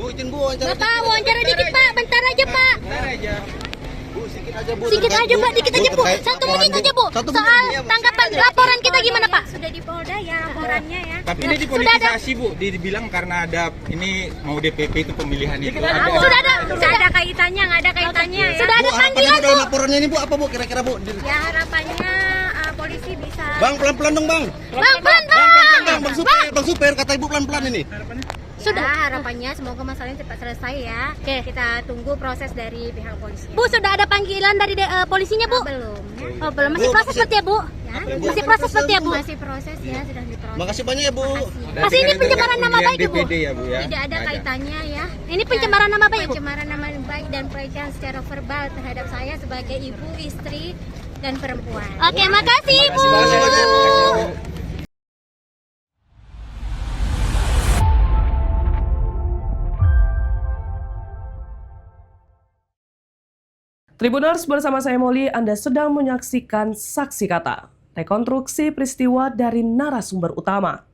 Bu, izin Bu, wawancara Bapak, wawancara dikit Pak, bentar aja Pak. Bu, sedikit aja Bu. Sedikit aja Pak, dikit aja Bu. Satu menit aja Bu. Soal tanggapan laporan kita gimana Pak? Sudah di Polda ya laporannya ya. Tapi ini dipolitisasi Bu, dibilang karena ada ini mau DPP itu pemilihan itu. Sudah ada, Nggak ada kaitannya, nggak ada kaitannya ya. sudah ada Bu, harapannya panggilan Bu Bu. dalam laporannya ini Bu, apa Bu kira-kira Bu? Ya harapannya polisi bisa. Bang, pelan-pelan dong Bang. Bang, pelan Bang supir, kata Ibu pelan-pelan ini. Sudah harapannya semoga masalahnya cepat selesai ya. Oke. Kita tunggu proses dari pihak polisi. Bu, sudah ada panggilan dari polisinya Bu? Belum ya. Oh, belum. Masih Bu, proses seperti ya Bu? Ya. Masih proses seperti ya Bu? Masih proses ya, sedang diproses. Makasih banyak ya Bu. Masih ini pencemaran nama baik ya Bu? DPD ya Bu ya. Tidak ada kaitannya ya. Ini pencemaran nama baik ya Bu? Pencemaran nama baik dan pelecehan secara verbal terhadap saya sebagai ibu, istri, dan perempuan. Oke, makasih Bu. Makasih banyak Bu. Tribuners, bersama saya Molly, Anda sedang menyaksikan Saksi Kata, rekonstruksi peristiwa dari narasumber utama.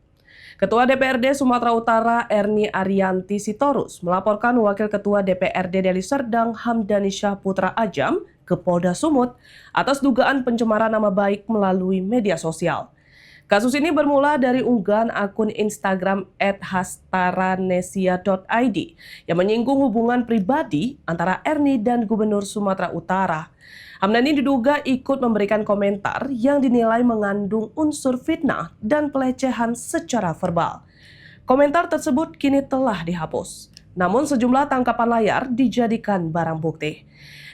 Ketua DPRD Sumatera Utara Erni Arianti Sitorus melaporkan Wakil Ketua DPRD Deli Serdang Hamdani Syahputra Ajam ke Polda Sumut atas dugaan pencemaran nama baik melalui media sosial. Kasus ini bermula dari unggahan akun Instagram @hastaranesia.id yang menyinggung hubungan pribadi antara Erni dan Gubernur Sumatera Utara. Hamdani diduga ikut memberikan komentar yang dinilai mengandung unsur fitnah dan pelecehan secara verbal. Komentar tersebut kini telah dihapus. Namun sejumlah tangkapan layar dijadikan barang bukti.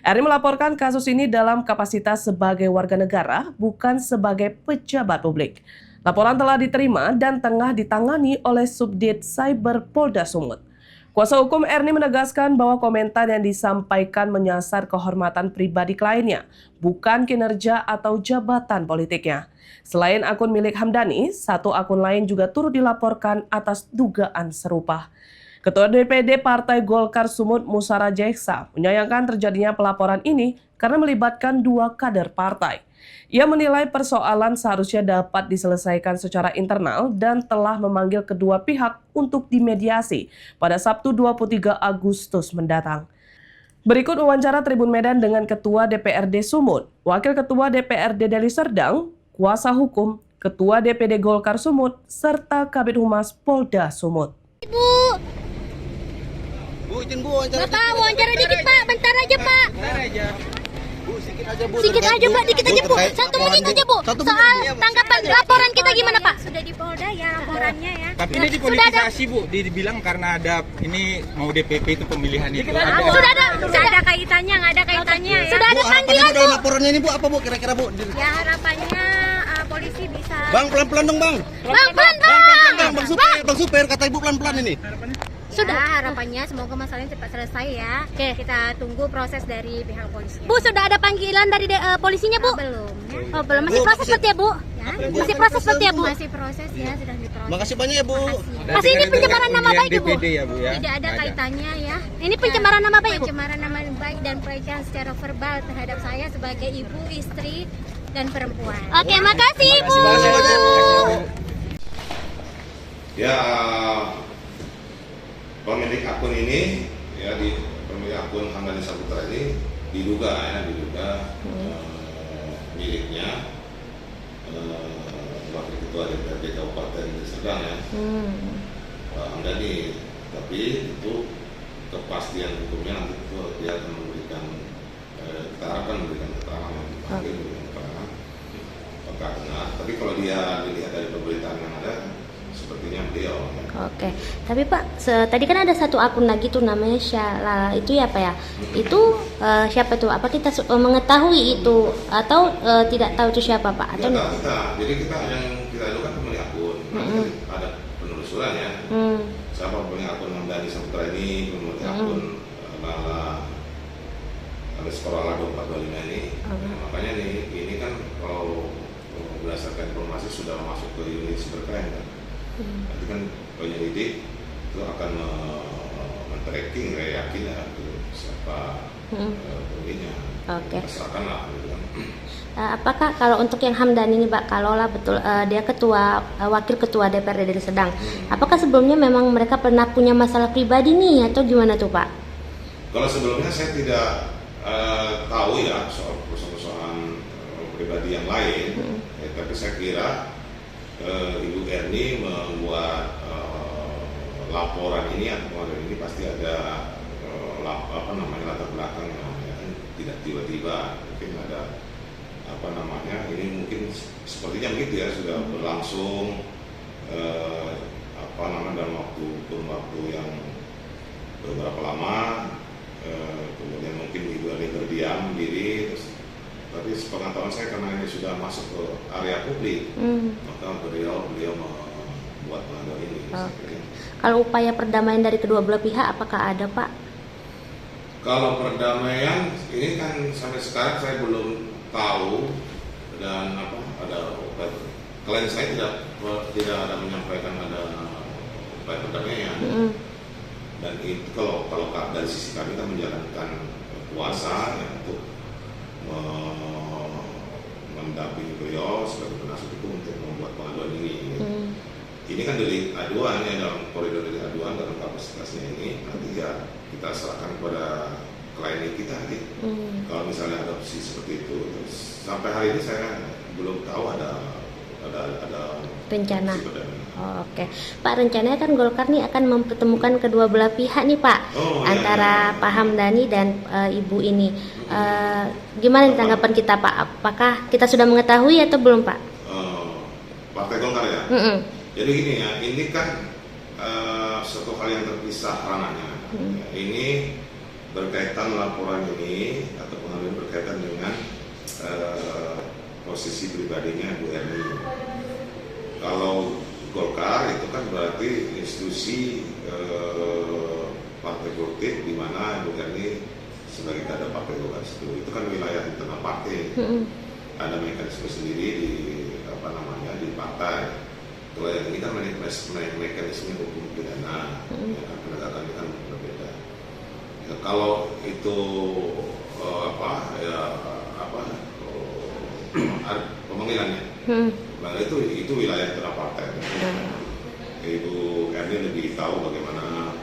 Erni melaporkan kasus ini dalam kapasitas sebagai warga negara, bukan sebagai pejabat publik. Laporan telah diterima dan tengah ditangani oleh Subdit Cyber Polda Sumut. Kuasa hukum Erni menegaskan bahwa komentar yang disampaikan menyasar kehormatan pribadi kliennya, bukan kinerja atau jabatan politiknya. Selain akun milik Hamdani, satu akun lain juga turut dilaporkan atas dugaan serupa. Ketua DPD Partai Golkar Sumut Musara Jeksa menyayangkan terjadinya pelaporan ini karena melibatkan dua kader partai. Ia menilai persoalan seharusnya dapat diselesaikan secara internal dan telah memanggil kedua pihak untuk dimediasi pada Sabtu 23 Agustus mendatang. Berikut wawancara Tribun Medan dengan Ketua DPRD Sumut, Wakil Ketua DPRD Deli Serdang, Kuasa Hukum, Ketua DPD Golkar Sumut, serta Kabid Humas Polda Sumut. Bu, Bu, izin Bu, wawancara Bapak, wawancara dikit Pak, bentar aja Pak. Bu, sedikit aja Bu. Sedikit aja Pak, dikit aja Bu. Satu menit aja Bu. Soal tanggapan laporan kita gimana Pak? Sudah di Polda ya laporannya ya. Tapi ini dipolitisasi Bu, dibilang karena ada ini mau DPP itu pemilihan itu. Sudah ada, Nggak ada kaitannya, nggak ada kaitannya ya. sudah ada Bu, harapannya panggilan Bu dalam laporannya ini Bu, apa Bu kira-kira Bu? Ya harapannya polisi bisa. Bang, pelan-pelan dong Bang. Bang, pelan Bang supir, kata Ibu pelan-pelan ini. Sudah harapannya semoga masalahnya cepat selesai ya. Oke. Kita tunggu proses dari pihak polisi. Bu, sudah ada panggilan dari polisinya Bu? Belum ya. Oh, belum. Masih Bu, proses seperti ya Bu? Ya. Masih proses seperti ya Bu? Masih proses ya, sedang diproses. Makasih banyak ya Bu. Masih ini pencemaran nama baik ya Bu? DPD ya Bu ya. Tidak ada kaitannya ya. Ini pencemaran nama baik ya Bu? Pencemaran nama baik dan pelecehan secara verbal terhadap saya sebagai ibu, istri, dan perempuan. Oke, makasih Bu. Makasih banyak Bu. Ya, pemilik akun ini ya di pemilik akun Hamdani Syahputra ini diduga miliknya wakil ketua DPRD Kabupaten Deli Serdang ya, Pak Hamdani. Tapi itu kepastian hukumnya nanti itu dia akan memberikan kita harapkan memberikan keterangan yang dipanggil, memberikan keterangan apakah benar. Tapi kalau dia dilihat dari pemberitaan yang ada, sepertinya beliau ya. Oke, tapi Pak, tadi kan ada satu akun lagi tuh namanya Syalala, itu ya Pak ya? Itu siapa tuh? Apa kita mengetahui itu atau tidak tahu itu siapa Pak? Atau Tidak tahu kita, jadi yang kita lakukan pemilik akun, nanti ada penelusuran ya. Siapa pemilik akun Hamdani Syahputra ini, pemilik akun Lala _Lala 2425 ini. Makanya ini kan kalau berdasarkan informasi sudah masuk ke unit cybercrime kan. Nanti kan penyelidik itu akan men-tracking, yakin ya siapa pengginya. Oke. Serahkanlah. Gitu kan. Apakah kalau untuk yang Hamdan ini Pak, kalaulah betul dia wakil ketua DPRD Deli Serdang, apakah sebelumnya memang mereka pernah punya masalah pribadi nih atau gimana tuh Pak? Kalau sebelumnya saya tidak tahu ya soal persoalan pribadi yang lain, tapi saya kira Ibu Erni membuat laporan ini atau pengaduan ini pasti ada latar belakang yang tidak tiba-tiba, mungkin ada ini mungkin sepertinya begitu ya, sudah berlangsung dalam kurun waktu yang beberapa lama, kemudian mungkin Ibu Erni berdiam diri, tapi sepengetahuan saya karena ini sudah masuk ke area publik, maka beliau membuat pengaduan ini. Kalau upaya perdamaian dari kedua belah pihak apakah ada Pak? Kalau perdamaian ini kan sampai sekarang saya belum tahu, dan ada upaya. Klien saya tidak ada menyampaikan ada upaya perdamaian. Dan itu kalau dari sisi kami kan menjalankan kuasa ya, untuk mendampingi beliau sebagai penasihat hukum untuk membuat pengaduan ini. Ini kan delik aduan ya, dalam koridor delik aduan dalam kapasitasnya ini nanti ya kita serahkan kepada klien kita gitu. Kalau misalnya ada opsi seperti itu, terus sampai hari ini saya belum tahu ada rencana. Oke. Pak, rencananya kan Golkar nih akan mempertemukan kedua belah pihak nih Pak, antara Pak Hamdani dan Ibu ini. Gimana tanggapan kita Pak? Apakah kita sudah mengetahui atau belum Pak? Partai Golkar ya. Jadi gini ya, ini kan suatu hal yang terpisah ranahnya. Ini berkaitan laporan ini atau pengaduan berkaitan dengan posisi pribadinya Bu Erni. Kalau Golkar itu kan berarti institusi partai politik di mana Bu Erni sebagai kader partai Golkar itu kan wilayah internal partai. Ada mekanisme sendiri di partai. Kalau yang ini kan mekanisme hukum pidana, penegakannya kan berbeda. Ya, kalau itu pemanggilannya, nah itu wilayah internal partai. Ibu Erni lebih tahu bagaimana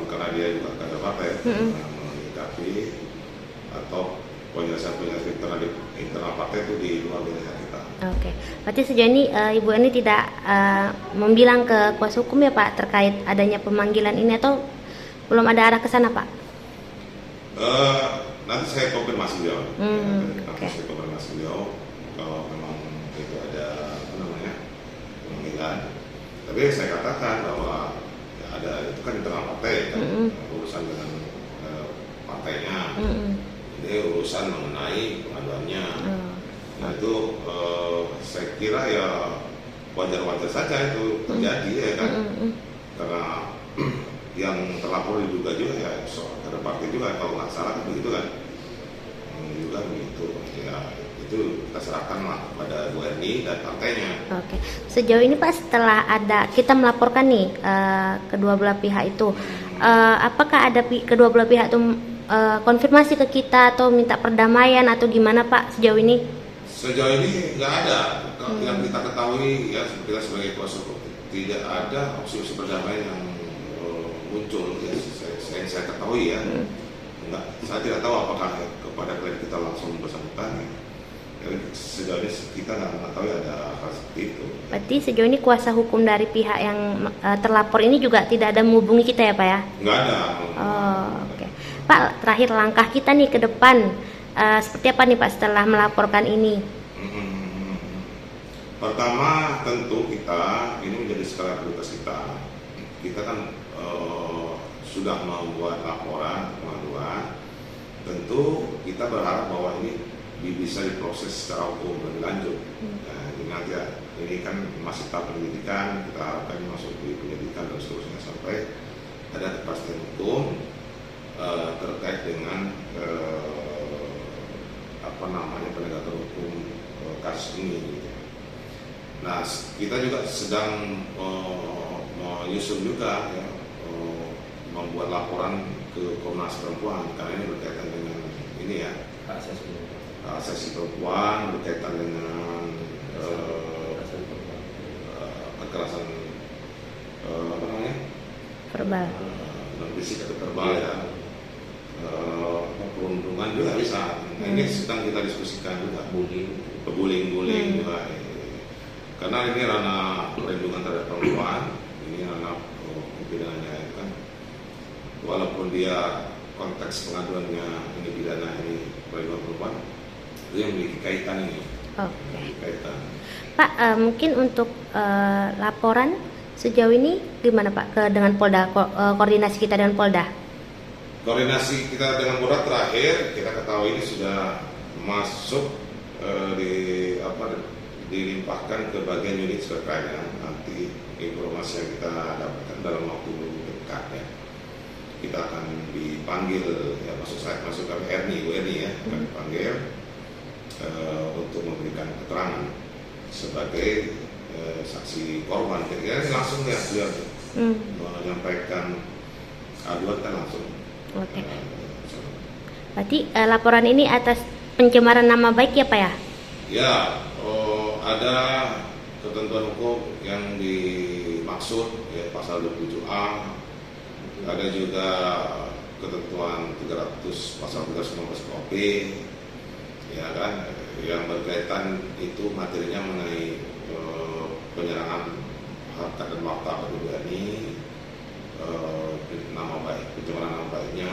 karena dia juga kader partai menyikapi atau penjelasan internal partai itu di luar wilayah kita. Oke, berarti sejauh ini Ibu Erni tidak membilang ke kuasa hukum ya Pak terkait adanya pemanggilan ini atau belum ada arah ke sana Pak? Nanti saya konfirmasi beliau. Saya konfirmasi beliau kalau memang itu ada pemanggilan. Tapi saya katakan bahwa ya ada itu kan internal partai kan, urusan dengan partainya. Ini urusan mengenai pengaduannya. Nah itu saya kira ya wajar-wajar saja itu terjadi ya kan. Karena yang terlapor juga ya ada partai juga kalau nggak salah kan begitu kan. Juga begitu ya, itu kita serahkan lah kepada Bu Erni dan partainya. Oke. Sejauh ini Pak setelah kita melaporkan nih kedua belah pihak itu, apakah ada kedua belah pihak itu konfirmasi ke kita atau minta perdamaian atau gimana Pak sejauh ini? Sejauh ini nggak ada. Yang kita ketahui ya kita sebagai kuasa hukum tidak ada opsi perdamaian yang muncul ya, saya ketahui ya. Enggak, saya tidak tahu apakah kepada klien kita langsung bersangkutan. Ya, sejauh ini kita nggak mengetahui ada hal seperti itu. Berarti sejauh ini kuasa hukum dari pihak yang terlapor ini juga tidak ada menghubungi kita ya Pak ya? Nggak ada. Oke. Pak, terakhir langkah kita nih ke depan seperti apa nih Pak setelah melaporkan ini? Pertama tentu kita ini menjadi skala prioritas kita. Kita kan sudah membuat laporan pengaduan. Tentu kita berharap bahwa ini bisa diproses secara hukum lebih lanjut. Nah, nanti ini kan masih tahap penyelidikan, kita harapkan masuk di penyelidikan dan seterusnya sampai ada kepastian hukum terkait dengan penegakan hukum kasus ini. Nah, kita juga sedang menyusun juga ya, membuat laporan ke Komnas Perempuan karena ini berkaitan dengan ini ya, asasi perempuan, berkaitan dengan kekerasan apa namanya, verbal. fisik atau verbal ya, perundungan juga bisa. Nah, ini sedang kita diskusikan juga, bullying juga. Karena ini ranah perlindungan terhadap perempuan, ini ranah pidananya itu kan, walaupun dia konteks pengaduannya ini pidana, ini perlindungan perempuan, itu yang memiliki kaitan ini. Oke. Kaitan. Pak, mungkin untuk laporan sejauh ini gimana Pak dengan Polda, koordinasi kita dengan Polda? Koordinasi kita dengan Polda terakhir kita ketahui ini sudah masuk dilimpahkan ke bagian unit terkait. Nanti informasi yang kita dapatkan dalam waktu dekat ya, kita akan dipanggil ya, masuk kami Bu Erni ya, akan dipanggil untuk memberikan keterangan sebagai saksi korban. Kira-kira langsung ya beliau menyampaikan aduan kan langsung. Oke. Berarti laporan ini atas pencemaran nama baik ya Pak ya? Ya, ada ketentuan hukum yang dimaksud ya, pasal 27A, ada juga ketentuan 300 pasal 315 KUHP ya kan, yang berkaitan itu materinya mengenai penyerangan harta dan martabat pribadi, nama baik, pencemaran nama baiknya,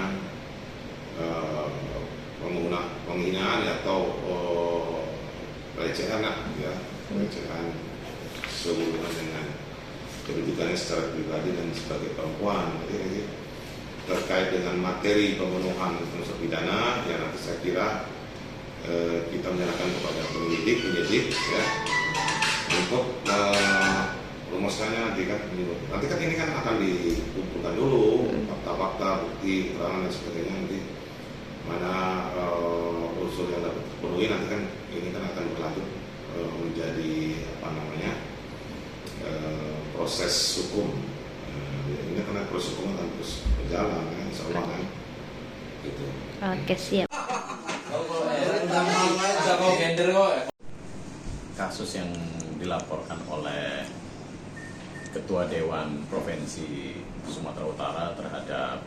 penghinaan atau pelecehan ya, pelecehan sehubungan dengan kedudukannya secara pribadi dan sebagai perempuan. Jadi terkait dengan materi pembunuhan unsur pidana yang nanti saya kira kita menyerahkan kepada penyidik ya untuk rumuskannya. Nanti kan ini kan akan dikumpulkan dulu fakta-fakta, bukti, keterangan dan sebagainya. Nanti mana unsur yang dapat terpenuhi, nanti kan ini kan akan berlanjut menjadi apa namanya proses hukum. Ini karena proses hukum akan terus berjalan kan, insya Allah kan gitu. Oke, siap. Kasus yang dilaporkan oleh Ketua Dewan Provinsi Sumatera Utara terhadap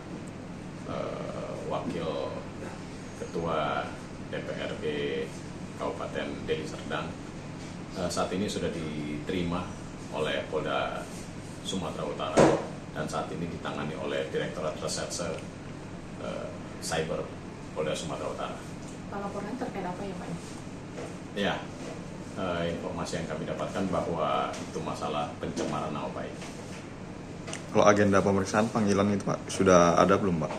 Wakil Ketua DPRD Kabupaten Deli Serdang saat ini sudah diterima oleh Polda Sumatera Utara dan saat ini ditangani oleh Direktorat Reserse Cyber Polda Sumatera Utara. Laporan terkait apa ya Pak? Ya, informasi yang kami dapatkan bahwa itu masalah pencemaran nama baik. Kalau agenda pemeriksaan panggilan itu Pak sudah ada belum Pak?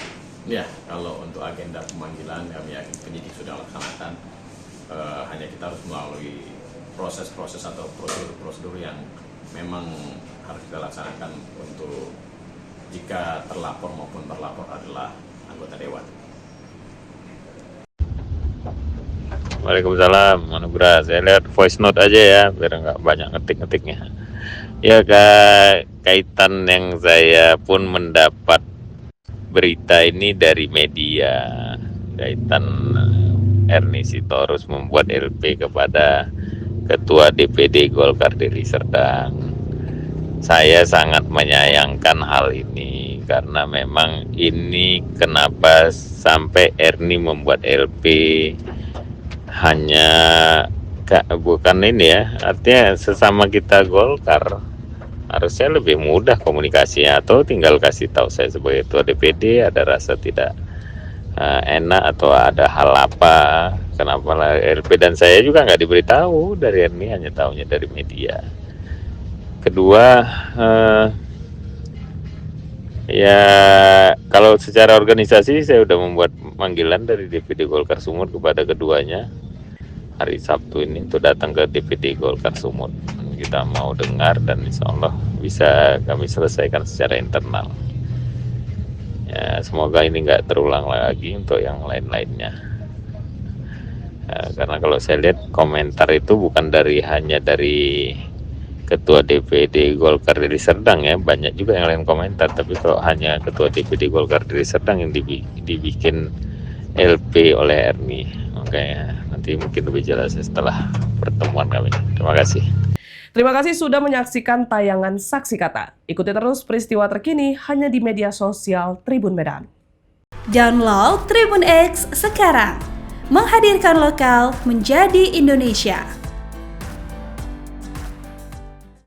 Ya, kalau untuk agenda pemanggilan kami yakin penyidik sudah laksanakan. Hanya kita harus melalui proses-proses atau prosedur-prosedur yang memang harus kita laksanakan untuk jika terlapor maupun terlapor adalah anggota dewan. Waalaikumsalam, Manugrah. Saya lihat voice note aja ya, biar nggak banyak ngetik-ngetiknya. Ya, kaitan yang saya pun mendapat berita ini dari media, kaitan Erni Sitorus membuat LP kepada Ketua DPD Golkar Deli Serdang. Saya sangat menyayangkan hal ini karena memang ini kenapa sampai Erni membuat LP hanya bukan ini ya, artinya sesama kita Golkar harusnya lebih mudah komunikasinya, atau tinggal kasih tahu saya sebagai ketua DPD ada rasa tidak enak atau ada hal apa, kenapa lah LP, dan saya juga nggak diberitahu dari Erni, hanya tahunya dari media. Kedua, ya kalau secara organisasi saya sudah membuat panggilan dari DPD Golkar Sumut kepada keduanya hari Sabtu ini untuk datang ke DPD Golkar Sumut. Kita mau dengar dan insya Allah bisa kami selesaikan secara internal. Ya, semoga ini nggak terulang lagi untuk yang lain-lainnya. Ya, karena kalau saya lihat komentar itu bukan hanya dari Ketua DPD Golkar dari Serdang ya, banyak juga yang lain komentar, tapi kalau hanya Ketua DPD Golkar dari Serdang yang dibikin LP oleh Ernie, makanya nanti mungkin lebih jelas setelah pertemuan kami. Terima kasih. Terima kasih sudah menyaksikan tayangan Saksi Kata. Ikuti terus peristiwa terkini hanya di media sosial Tribun Medan. Download Tribun X sekarang, menghadirkan lokal menjadi Indonesia.